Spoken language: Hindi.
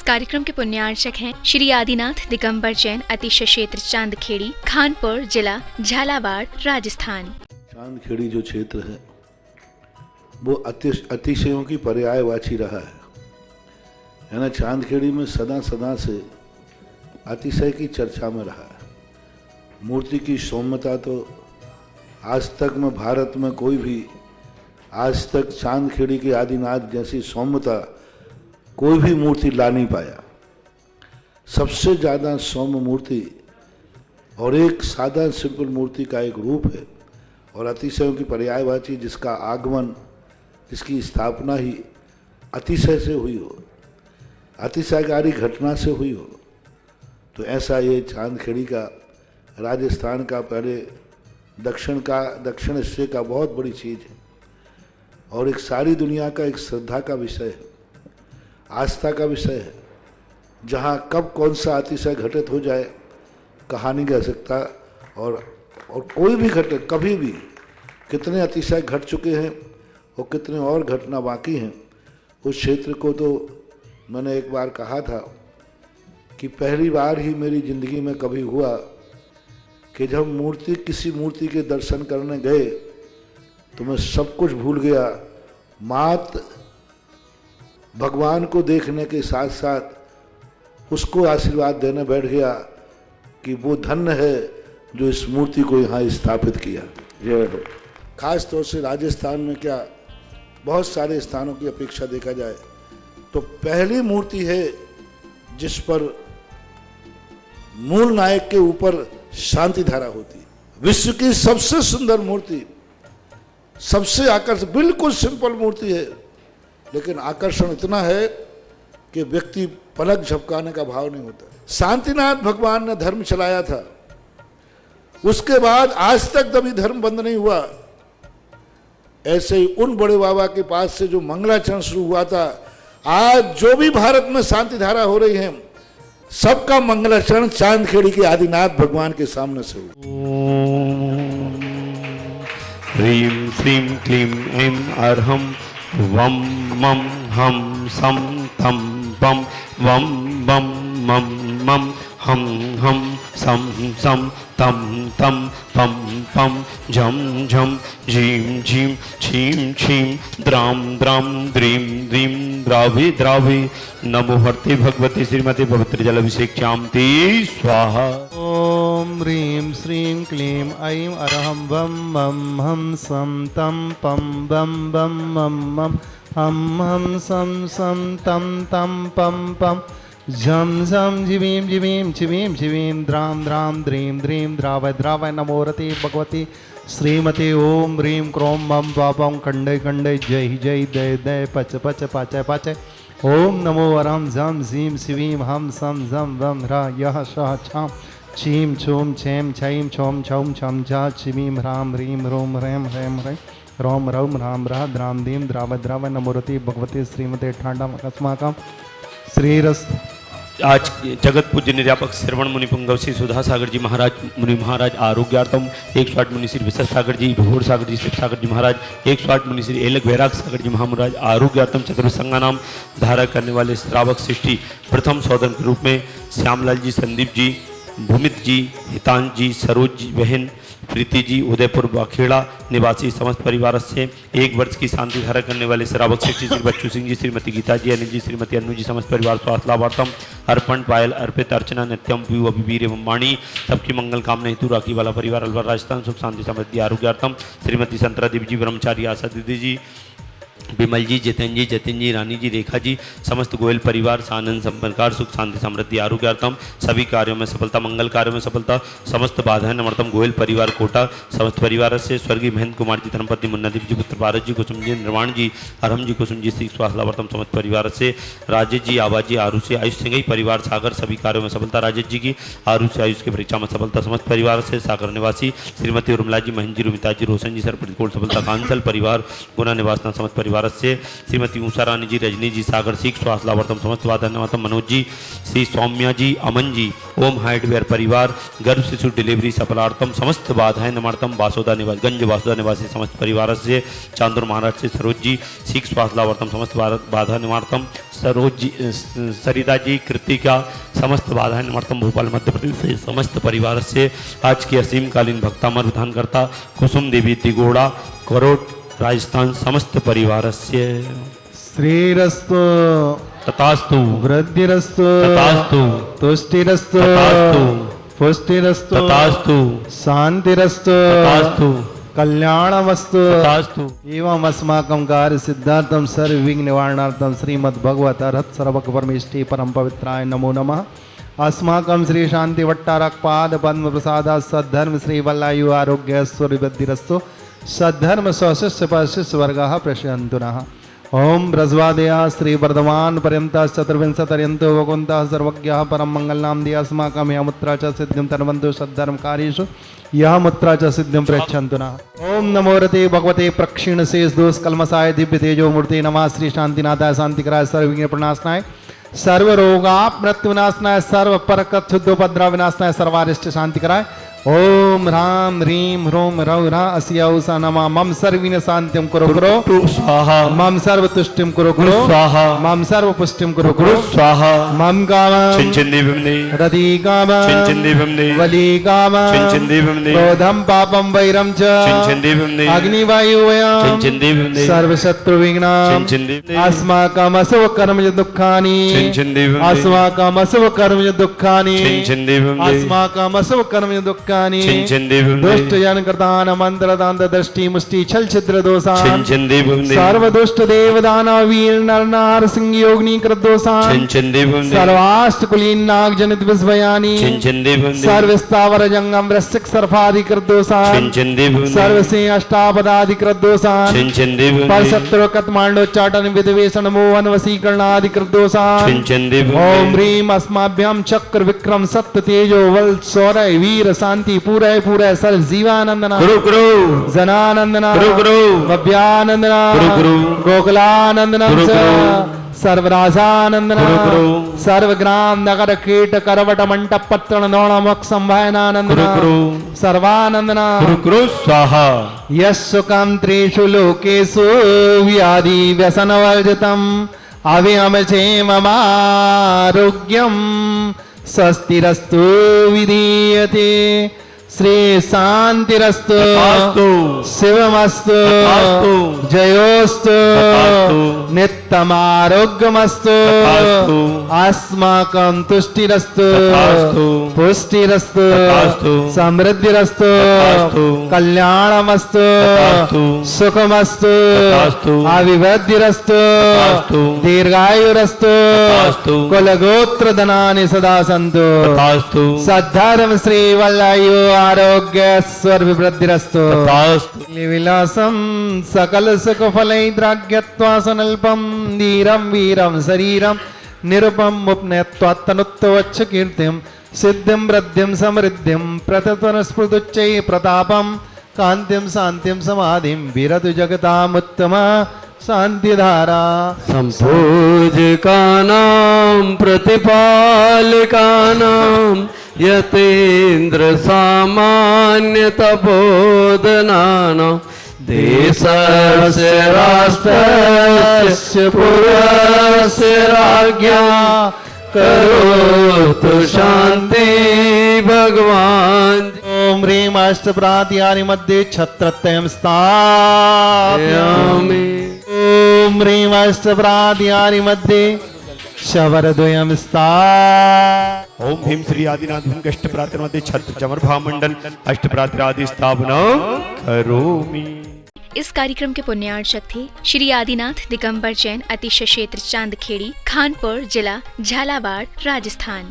कार्यक्रम के पुण्यार्चक हैं श्री आदिनाथ दिगंबर जैन अतिशय क्षेत्र चांदखेड़ी, खानपुर जिला, झालावाड़, राजस्थान। चांदखेड़ी जो क्षेत्र है वो अतिशयों की पर्यायवाची रहा है ना। चांदखेड़ी में सदा सदा से अतिशय की चर्चा में रहा है। मूर्ति की सौम्यता तो आज तक में भारत में कोई भी आज तक चांदखेड़ी के आदिनाथ जैसी सौम्यता कोई भी मूर्ति ला नहीं पाया। सबसे ज़्यादा सौम्य मूर्ति और एक सादा सिंपल मूर्ति का एक रूप है और अतिशयों की पर्यायवाची जिसका आगमन, जिसकी स्थापना ही अतिशय से हुई हो, अतिशयकारी घटना से हुई हो, तो ऐसा ये चांदखेड़ी का राजस्थान का पहले दक्षिण हिस्से का बहुत बड़ी चीज़ है और एक सारी दुनिया का एक श्रद्धा का विषय है, आस्था का विषय है। जहाँ कब कौन सा अतिशय घटित हो जाए कहा नहीं जा सकता और कोई भी घटना कभी भी कितने अतिशय घट चुके हैं और कितने और घटना बाकी हैं। उस क्षेत्र को तो मैंने एक बार कहा था कि पहली बार ही मेरी ज़िंदगी में कभी हुआ कि जब किसी मूर्ति के दर्शन करने गए तो मैं सब कुछ भूल गया। मात्र भगवान को देखने के साथ साथ उसको आशीर्वाद देने बैठ गया कि वो धन्य है जो इस मूर्ति को यहाँ स्थापित किया। खास तौर से राजस्थान में क्या बहुत सारे स्थानों की अपेक्षा देखा जाए तो पहली मूर्ति है जिस पर मूल नायक के ऊपर शांति धारा होती है। विश्व की सबसे सुंदर मूर्ति, सबसे आकर्षक, बिल्कुल सिंपल मूर्ति है लेकिन आकर्षण इतना है कि व्यक्ति पलक झपकाने का भाव नहीं होता। शांतिनाथ भगवान ने धर्म चलाया था, उसके बाद आज तक कभी धर्म बंद नहीं हुआ। ऐसे ही उन बड़े बाबा के पास से जो मंगलाचरण शुरू हुआ था, आज जो भी भारत में शांति धारा हो रही है सबका मंगलाचरण चांदखेड़ी के आदिनाथ भगवान के सामने से हुआ। ह्रीं श्रीं क्लीं ऐं अर्हं वं मं हम सं तं पं वं बं मं मं हम सं सं तं तं पं पं झं झं झीं झीं छीं छीं द्रां द्रां द्रीं द्रीं द्रावे द्रावे नमो हर्ते भगवते श्रीमते पवित्र जलाभिषेक्ष्यान्ते स्वाहा। ओम ह्रीं श्रीं क्लीं ऐं अरहं वं मं हम सं तं पं बं बं मं मं हम सं सं तं तं पं पं झं झं झिवीं झिवीं छिवीं छिवीं द्रां द्रां द्रीं द्रीं द्रावय द्रावय नमो रते भगवती श्रीमते ओम ह्रीं क्रों मं पापं खंडे खंडे जय जय दय दय पच पच पाचय पाचय ओम नमो वरम झं झीं शिवीं हम सं झं वं ह्रा यः शः छां छीं छूं छें छैं छौं छौं छं झा छिवीं ह्रां ह्रीं ह्रूं ह्रैं ह्रैं ह्रैं रोम रौं ह्रां ह्रः द्रां दीं द्रावय द्रावय नमोरति भगवते श्रीमते ठाण्डम अस्माकं श्रीरस। आज जगत पूज्य निर्यापक श्रवण मुनि पुंगव श्री सुधा सागर जी महाराज मुनि महाराज आरोग्यार्थम 108 मुनि श्री विशेष सागर जी, भोर सागर जी, शिव सागर जी महाराज, 108 मुनि श्री एलक वैराग सागर जी महाराज आरोग्यार्थम चतुर्संगा नाम धारा करने वाले श्रावक सृष्टि प्रथम सौदन के रूप में श्यामलाल जी, संदीप जी, भूमित जी, हितांश जी, सरोज जी बहन, प्रीति जी, उदयपुर बाखेड़ा निवासी समस्त परिवार से 1 वर्ष की शांति धारा करने वाले श्रावक सृष्टि श्री बच्चू सिंह जी, श्रीमती गीता जी, अनिल जी, श्रीमती अनु जी, समस्त परिवार स्वास्थ्य लाभार्थम अर्पण पायल अर्पित अर्चना नित्यम व्यू अभिवीर एवं वाणी सबकी मंगल कामना हेतु राखी वाला परिवार अलवर राजस्थान सुख शांति समृद्धि आरोग्यार्थम श्रीमती संतरा देवी जी, ब्रह्मचारी आशा दीदी जी, विमल जी, जितेंद्र जी, रानी जी, रेखा जी, समस्त गोयल परिवार सानंद संपन्नकार सुख शांति समृद्धि आरोग्यार्थम सभी कार्यों में सफलता, मंगल कार्यों में सफलता, समस्त बाधाएं नमर्तम गोयल परिवार कोटा समस्त परिवार से स्वर्गीय महेंद्र कुमार जी, धर्मपत्नी मुन्नादीप जी, पुत्र भारत जी, कुसुम जी, निर्वाण जी, हरम जी, कुसुम जी, श्री स्वास्थ्यवर्तम समस्त परिवार से राजेश जी, आवाज जी, आरुष से आयुष सिंह परिवार सागर सभी कार्यों में सफलता, राजेश जी की आरुष से आयुष की परीक्षा में सफलता, समस्त परिवार से सागर निवासी श्रीमती उर्मिला जी, महेंद्र जी, रुमिता जी, रोशन जी, सर प्रतिकूल सफलता, कांसल परिवार गुना निवासना समस्त परिवार परिवार से श्रीमती उषा रानी जी, रजनी जी, सागर सिख स्वास्थ्य लाभार्थम समस्त बाधा निवार्थम मनोज जी, श्री सौम्या जी, अमन जी, ओम हार्डवेयर परिवार गर्भ शिशु डिलीवरी सफलार्थम समस्त बाधाएं निवार्थम वासोदा निवास गंज वासोदा निवासी समस्त परिवार से चांदुर महाराज से सरोज जी, सिख स्वास्थ्य लाभार्थम समस्त बाधा निवार्थम सरोज जी, सरिता जी, कृतिका समस्त बाधाएं निवार्थम भोपाल मध्य प्रदेश से समस्त परिवार से आज की असीमकालीन भक्तामर विधानकर्ता कुसुम देवी तिगोड़ा करोट राजस्थान समस्त परिवार से श्रीरस्तु तथास्तु वृद्धिरस्तु तथास्तु तुष्टिरस्तु तथास्तु पुष्टिरस्तु तथास्तु शांतिरस्तु तथास्तु कल्याणमस्तु तथास्तु एवं अस्माकं कार्य सिद्धार्थम सर्व विघ्न निवारणार्थम श्रीमद् भगवत अर्हत सर्वक परमेष्टि परम पवित्राय नमो नमः। अस्माकं श्री शांति वट्टारक पाद पद्म प्रसादा सद्धर्म श्री वल्लायु आरोग्य ऐश्वर्यवृद्धिरस्तु सद्धर्म स्वशिष्य परशिष्य वर्गः प्रशयन्तु नः। ओम ब्रजवादया श्री वर्धमान पर्यंता चतुर्विंशपर्यंतो वकुंता सर्वज्ञः परम मंगलनाम दिया अस्माकं यह मुद्रा च सिद्धिं तन्वन्तु सद्धर्म कार्येषु यह मुद्रा च सिद्धिं प्रेक्षन्तु नः। ओम नमो रते भगवते प्रक्षीण शेष दोष कलमसाय दिव्य तेजो मूर्ति नमः श्री शांतिनाथाय शांतिकराय सर्वविघ्न प्रणाशनाय सर्व रोगाप मृत्यु विनाशनाय सर्व परकत शुद्धोपद्रव विनाशनाय सर्वारिष्ट शांतिकराय ओम राम ह्रीम ह्रोम रौरा अस्यौसा नमा मम सर्विन शांतिम कुरु कुरु स्वाहा मम सर्व तुष्टिम कुरु कुरु स्वाहा मम सर्व पुष्टिम कुरु कुरु स्वाहा मम कामं चिंचिंदीवम्ने रति कामं चिंचिंदीवम्ने वली कामं चिंचिंदीवम्ने क्रोधं पापं वैरं च चिंचिंदीवम्ने अग्निवायुवयं चिंचिंदीवम्ने सर्वशत्रु विघ्नं चिंचिंदीवम्ने अस्माकं असव कर्मज दुःखानि चिंचिंदीवम्ने अस्माकं असव कर्मज दुःखानि चिंचिंदीवम्ने अस्माकं असव कर्मज दुःखानि चिंचिंदीवम्ने दुष्ट जन कृतान मंत्र दांत दृष्टि मुष्टि छल छिद्र दोषान चिंचिंदीवम्ने सर्व दुष्ट देव दानव वीर नर नार सिंह योगिनी कृत दोषान चिंचिंदीवम्ने सर्वाष्ट कुलीन नाग जनित विषयानि चिंचिंदीवम्ने सर्व स्थावर जंगम वृश्चिक सर्पादि कृत दोषान चिंचिंदीवम्ने सर्व सिंह अष्टापदादि कृत दोषान चिंचिंदीवम्ने परशत्रु कतमांडोच्चाटन विधवेशन मोहन वसीकरण आदि कृत दोषान चिंचिंदीवम्ने ओम ह्रीम अस्माभ्याम चक्र विक्रम सत्य तेजो वल शौर्य वीर शांति पूरे पूरे सर्व जीवानंदना गुरु गुरु जनानंदना गुरु गुरु भव्यानंदना गुरु गुरु गोकुलानंदना गुरु गुरु सर्वराजानंदना गुरु गुरु सर्वग्राम नगर कीट करवट मंडप पत्रण नौण मोक्ष संभायनानंदना गुरु गुरु सर्वानंदना गुरु गुरु स्वाहा यस्सुकं त्रिषु लोकेषु व्याधि व्यसनवर्जितम् अव्यमचेममारोग्यं स्वस्तिरस्तु विधीयते श्री शांतिरस्तु तथास्तु शिवमस्तु तथास्तु जयोस्तु तथास्तु नित्यमारोग्यमस्तु तथास्तु अस्माकं तुष्टिरस्तु तथास्तु पुष्टिरस्तु तथास्तु समृद्धिरस्तु तथास्तु कल्याणमस्तु तथास्तु सुखमस्तु तथास्तु अविवद्धिरस्तु तथास्तु दीर्घायुरस्तु तथास्तु कुलगोत्र धनानि सदा सन्तु तथास्तु सद्धर्म श्री वल्लायु आरोग्य स्वर्वृद्धिरस्तु तथास्तु विलासं सकल सुख फलैद्राग्यत्वा सनल्पं धीरं वीरं शरीरं निरुपं मुप्नयत्वात्तनुत्तवच्च कीर्तिं सिद्धिं वृद्धिं समृद्धिं प्रतत्वनस्फुटुच्चै प्रतापं कान्तिं शान्तिं समाधिं विरतु जगतामुत्तमा शान्तिधारा सम्पूजकानां प्रतिपालकानां यतेन्द्र सामान्य तपोधनानां देशस्य राष्ट्रस्य पुरस्य राज्ञा करोतु शान्ति भगवान्। ओम ह्रीं अष्टप्रात्यानि मध्ये छत्रत्रयं स्थापयामि। ओम ह्रीं अष्टप्रात्यानि मध्ये शवरद्वयं स्थापयामि। ओम भीम श्री आदिनाथ भूम अष्ट प्रातर्मध्ये छत्र चमर भामंडल अष्ट प्रातरादि स्थापना करोमि। इस कार्यक्रम के पुण्यार्चक थे श्री आदिनाथ दिगंबर जैन अतिशय क्षेत्र चांदखेड़ी, खानपुर जिला, झालावाड़, राजस्थान।